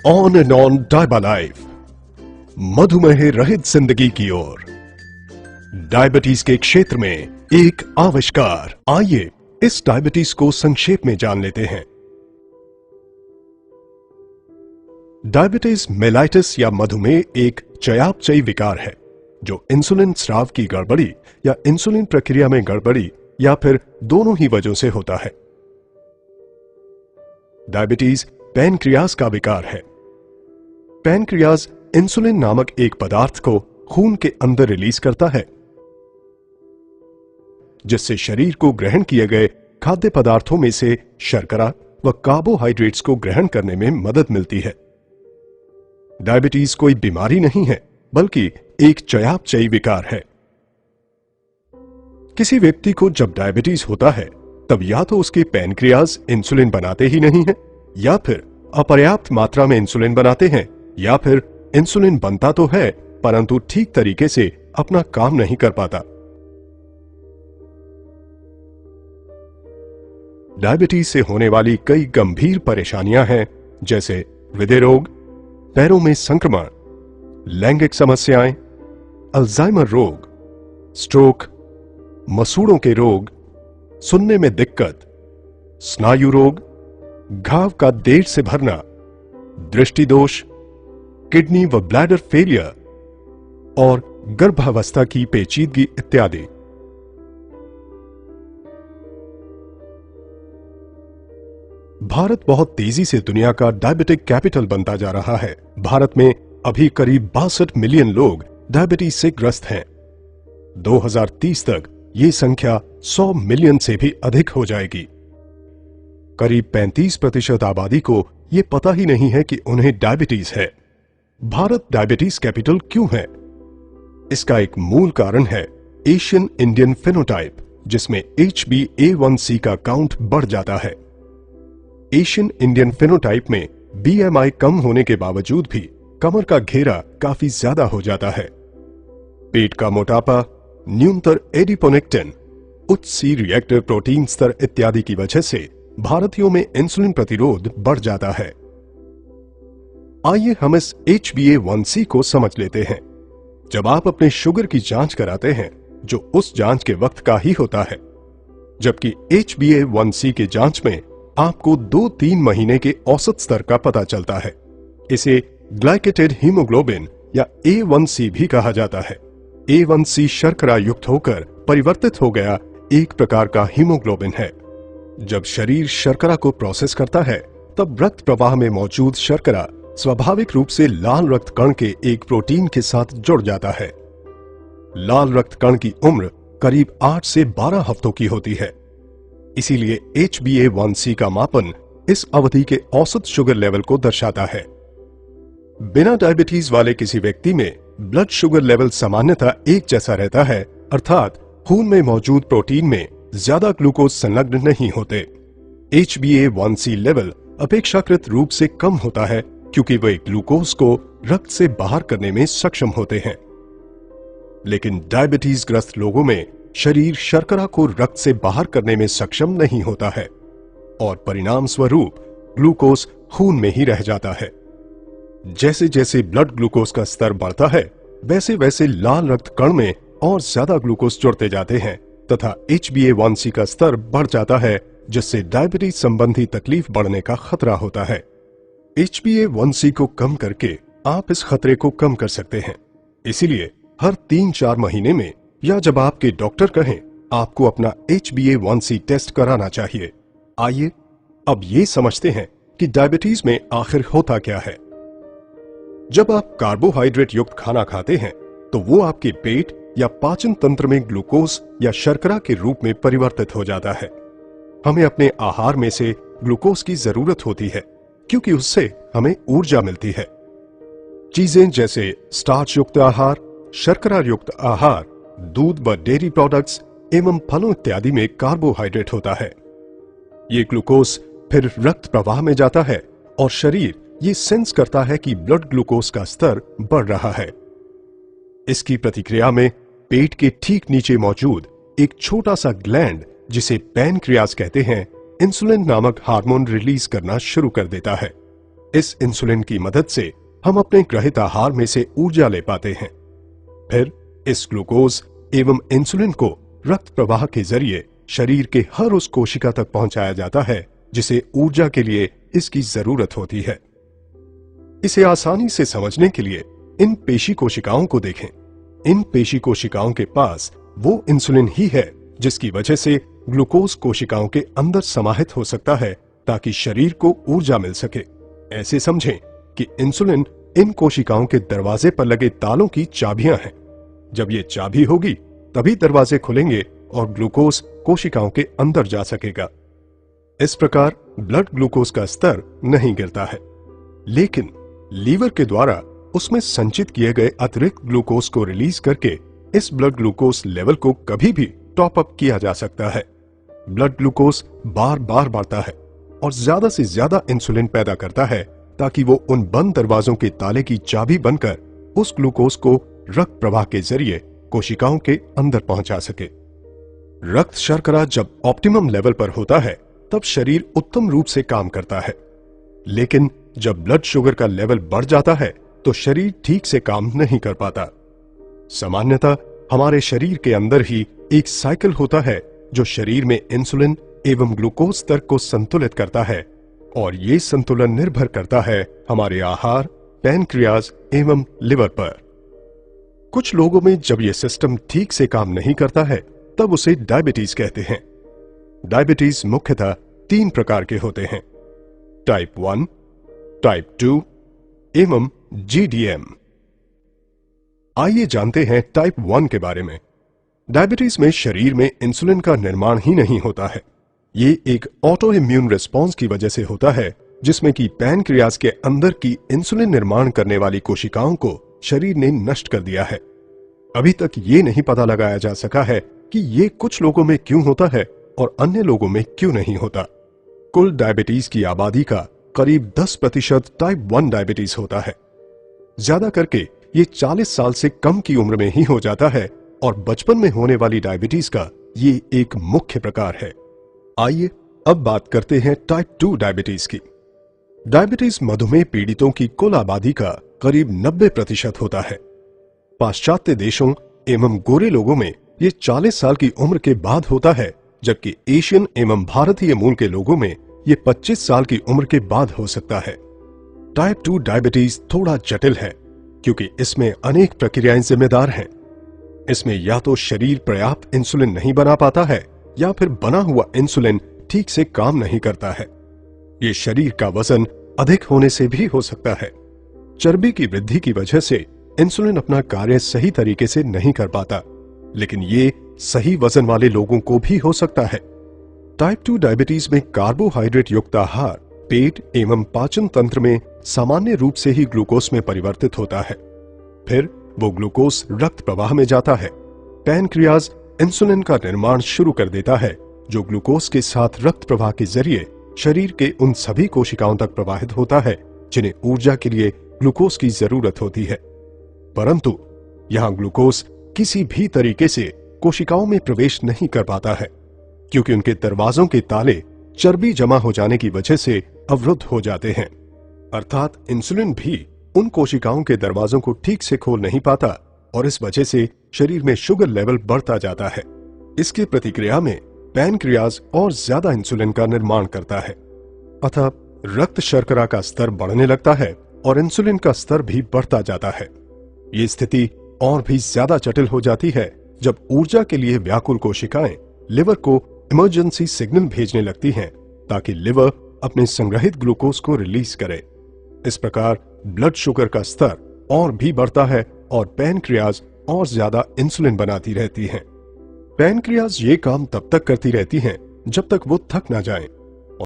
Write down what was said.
On and on डायबा life, मधुमेह रहित जिंदगी की ओर। डायबिटीज के क्षेत्र में एक आविष्कार। आइए इस डायबिटीज को संक्षेप में जान लेते हैं। डायबिटीज मेलाइटिस या मधुमेह एक चयापचयी विकार है जो इंसुलिन स्राव की गड़बड़ी या इंसुलिन प्रक्रिया में गड़बड़ी या फिर दोनों ही वजहों से होता है। डायबिटीज पैनक्रियाज का विकार है। पैनक्रियाज इंसुलिन नामक एक पदार्थ को खून के अंदर रिलीज करता है, जिससे शरीर को ग्रहण किए गए खाद्य पदार्थों में से शर्करा व कार्बोहाइड्रेट्स को ग्रहण करने में मदद मिलती है। डायबिटीज कोई बीमारी नहीं है, बल्कि एक चयापचयी विकार है। किसी व्यक्ति को जब डायबिटीज होता है, तब या तो उसके पैनक्रियाज इंसुलिन बनाते ही नहीं है, या फिर अपर्याप्त मात्रा में इंसुलिन बनाते हैं, या फिर इंसुलिन बनता तो है परंतु ठीक तरीके से अपना काम नहीं कर पाता। डायबिटीज से होने वाली कई गंभीर परेशानियां हैं, जैसे हृदय रोग, पैरों में संक्रमण, लैंगिक समस्याएं, अल्जाइमर रोग, स्ट्रोक, मसूड़ों के रोग, सुनने में दिक्कत, स्नायु रोग, घाव का देर से भरना, दृष्टि दोष, किडनी व ब्लैडर फेलियर और गर्भावस्था की पेचीदगी इत्यादि। भारत बहुत तेजी से दुनिया का डायबिटिक कैपिटल बनता जा रहा है। भारत में अभी करीब 62 मिलियन लोग डायबिटीज से ग्रस्त हैं। 2030 तक ये संख्या 100 मिलियन से भी अधिक हो जाएगी। करीब 35% आबादी को ये पता ही नहीं है कि उन्हें डायबिटीज है। भारत डायबिटीज कैपिटल क्यों है? इसका एक मूल कारण है एशियन इंडियन फेनोटाइप, जिसमें HbA1c का काउंट बढ़ जाता है। एशियन इंडियन फेनोटाइप में BMI कम होने के बावजूद भी कमर का घेरा काफी ज्यादा हो जाता है। पेट का मोटापा, न्यूनतर एडिपोनेक्टिन, उच्च सी रिएक्टर प्रोटीन स्तर इत्यादि की वजह से भारतीयों में इंसुलिन प्रतिरोध बढ़ जाता है। आइए हम इस HbA1c को समझ लेते हैं। जब आप अपने शुगर की जांच कराते हैं, जो उस जांच के वक्त का ही होता है, जबकि HbA1c के जांच में आपको 2-3 महीने के औसत स्तर का पता चलता है। इसे ग्लाइकेटेड हीमोग्लोबिन या A1c भी कहा जाता है। A1c शर्करा युक्त होकर परिवर्तित हो गया एक प्रकार का हीमोग्लोबिन है। जब शरीर शर्करा को प्रोसेस करता है, तब रक्त प्रवाह में मौजूद शर्करा स्वाभाविक रूप से लाल रक्त कण के एक प्रोटीन के साथ जुड़ जाता है। लाल रक्त कण की उम्र करीब 8 से 12 हफ्तों की होती है। इसीलिए HbA1c का मापन इस अवधि के औसत शुगर लेवल को दर्शाता है। बिना डायबिटीज वाले किसी व्यक्ति में ब्लड शुगर लेवल सामान्यतः एक जैसा रहता है, अर्थात खून में मौजूद प्रोटीन में ज्यादा ग्लूकोज संलग्न नहीं होते। HbA1c लेवल अपेक्षाकृत रूप से कम होता है, क्योंकि वे ग्लूकोज को रक्त से बाहर करने में सक्षम होते हैं। लेकिन डायबिटीज ग्रस्त लोगों में शरीर शर्करा को रक्त से बाहर करने में सक्षम नहीं होता है और परिणाम स्वरूप ग्लूकोज खून में ही रह जाता है। जैसे जैसे ब्लड ग्लूकोज का स्तर बढ़ता है, वैसे वैसे लाल रक्त कण में और ज्यादा ग्लूकोज जुड़ते जाते हैं तथा HbA1c का स्तर बढ़ जाता है, जिससे डायबिटीज संबंधी तकलीफ बढ़ने का खतरा होता है। HbA1c को कम करके आप इस खतरे को कम कर सकते हैं। इसीलिए हर 3-4 महीने में या जब आपके डॉक्टर कहें, आपको अपना HbA1c टेस्ट कराना चाहिए। आइए अब ये समझते हैं कि डायबिटीज में आखिर होता क्या है। जब आप कार्बोहाइड्रेट युक्त खाना खाते हैं, तो वो आपके पेट या पाचन तंत्र में ग्लूकोज या शर्करा के रूप में परिवर्तित हो जाता है। हमें अपने आहार में से ग्लूकोज की जरूरत होती है, क्योंकि उससे हमें ऊर्जा मिलती है। चीजें जैसे स्टार्च युक्त आहार, शर्करा युक्त आहार, दूध व डेयरी प्रोडक्ट्स एवं फलों इत्यादि में कार्बोहाइड्रेट होता है। ये ग्लूकोज फिर रक्त प्रवाह में जाता है और शरीर ये सेंस करता है कि ब्लड ग्लूकोज का स्तर बढ़ रहा है। इसकी प्रतिक्रिया में पेट के ठीक नीचे मौजूद एक छोटा सा ग्लैंड, जिसे पैनक्रियाज कहते हैं, इंसुलिन नामक हार्मोन रिलीज करना शुरू कर देता है। इस इंसुलिन की मदद से हम अपने ग्रहित आहार में से ऊर्जा ले पाते हैं। फिर इस ग्लूकोज एवं इंसुलिन को रक्त प्रवाह के जरिए शरीर के हर उस कोशिका तक पहुंचाया जाता है जिसे ऊर्जा के लिए इसकी जरूरत होती है। इसे आसानी से समझने के लिए इन पेशी कोशिकाओं को देखें। इन पेशी कोशिकाओं के पास वो इंसुलिन ही है जिसकी वजह से ग्लूकोज कोशिकाओं के अंदर समाहित हो सकता है ताकि शरीर को ऊर्जा मिल सके। ऐसे समझें कि इंसुलिन इन कोशिकाओं के दरवाजे पर लगे तालों की चाबियां हैं। जब ये चाबी होगी तभी दरवाजे खुलेंगे और ग्लूकोज कोशिकाओं के अंदर जा सकेगा। इस प्रकार ब्लड ग्लूकोज का स्तर नहीं गिरता है, लेकिन लीवर के द्वारा उसमें संचित किए गए अतिरिक्त ग्लूकोज को रिलीज करके इस ब्लड ग्लूकोज लेवल को कभी भी टॉप अप किया जा सकता है। ब्लड ग्लूकोज बार बार बढ़ता है और ज्यादा से ज्यादा इंसुलिन पैदा करता है ताकि वो उन बंद दरवाजों के ताले की चाबी बनकर उस ग्लूकोज को रक्त प्रवाह के जरिए कोशिकाओं के अंदर पहुंचा सके। रक्त शर्करा जब ऑप्टिमम लेवल पर होता है तब शरीर उत्तम रूप से काम करता है, लेकिन जब ब्लड शुगर का लेवल बढ़ जाता है तो शरीर ठीक से काम नहीं कर पाता। सामान्यतः हमारे शरीर के अंदर ही एक साइकिल होता है जो शरीर में इंसुलिन एवं ग्लूकोज स्तर को संतुलित करता है, और ये संतुलन निर्भर करता है हमारे आहार, पैनक्रियाज एवं लिवर पर। कुछ लोगों में जब यह सिस्टम ठीक से काम नहीं करता है तब उसे डायबिटीज कहते हैं। डायबिटीज मुख्यतः 3 प्रकार के होते हैं, टाइप 1, टाइप 2 एवं GDM। आइए जानते हैं टाइप 1 के बारे में। डायबिटीज में शरीर में इंसुलिन का निर्माण ही नहीं होता है। ये एक ऑटो इम्यून रिस्पॉन्स की वजह से होता है जिसमें कि पैनक्रियाज के अंदर की इंसुलिन निर्माण करने वाली कोशिकाओं को शरीर ने नष्ट कर दिया है। अभी तक ये नहीं पता लगाया जा सका है कि ये कुछ लोगों में क्यों होता है और अन्य लोगों में क्यों नहीं होता। कुल डायबिटीज की आबादी का करीब 10% टाइप 1 डायबिटीज होता है। ज्यादा करके ये 40 साल से कम की उम्र में ही हो जाता है और बचपन में होने वाली डायबिटीज का ये एक मुख्य प्रकार है। आइए अब बात करते हैं टाइप 2 डायबिटीज की। डायबिटीज मधुमेह पीड़ितों की कुल आबादी का करीब 90% होता है। पाश्चात्य देशों एवं गोरे लोगों में ये 40 साल की उम्र के बाद होता है, जबकि एशियन एवं भारतीय मूल के लोगों में ये 25 साल की उम्र के बाद हो सकता है। टाइप 2 डायबिटीज थोड़ा जटिल है क्योंकि इसमें अनेक प्रक्रियाएं जिम्मेदार हैं। इसमें या तो शरीर पर्याप्त इंसुलिन नहीं बना पाता है या फिर बना हुआ इंसुलिन ठीक से काम नहीं करता है। ये शरीर का वजन अधिक होने से भी हो सकता है। चर्बी की वृद्धि की वजह से इंसुलिन अपना कार्य सही तरीके से नहीं कर पाता, लेकिन ये सही वजन वाले लोगों को भी हो सकता है। टाइप 2 डायबिटीज में कार्बोहाइड्रेट युक्त आहार पेट एवं पाचन तंत्र में सामान्य रूप से ही ग्लूकोज में परिवर्तित होता है। फिर वो ग्लूकोज रक्त प्रवाह में जाता है। पैनक्रियाज इंसुलिन का निर्माण शुरू कर देता है जो ग्लूकोज के साथ रक्त प्रवाह के जरिए शरीर के उन सभी कोशिकाओं तक प्रवाहित होता है जिन्हें ऊर्जा के लिए ग्लूकोज की जरूरत होती है। परंतु यहां ग्लूकोज किसी भी तरीके से कोशिकाओं में प्रवेश नहीं कर पाता है क्योंकि उनके दरवाजों के ताले चर्बी जमा हो जाने की वजह से अवरुद्ध हो जाते हैं। अर्थात इंसुलिन भी उन कोशिकाओं के दरवाजों को ठीक से खोल नहीं पाता और इस वजह से शरीर में शुगर लेवल बढ़ता जाता है। इसकी प्रतिक्रिया में पैनक्रियाज और ज्यादा इंसुलिन का निर्माण करता है, अतः रक्त शर्करा का स्तर बढ़ने लगता है और इंसुलिन का स्तर भी बढ़ता जाता है। ये स्थिति और भी ज्यादा जटिल हो जाती है जब ऊर्जा के लिए व्याकुल कोशिकाएं लिवर को इमरजेंसी सिग्नल भेजने लगती हैं ताकि लिवर अपने संग्रहित ग्लूकोज को रिलीज करे। इस प्रकार ब्लड शुगर का स्तर और भी बढ़ता है और पैनक्रियाज और ज्यादा इंसुलिन बनाती रहती हैं। पैनक्रियाज ये काम तब तक करती रहती हैं जब तक वो थक ना जाएं।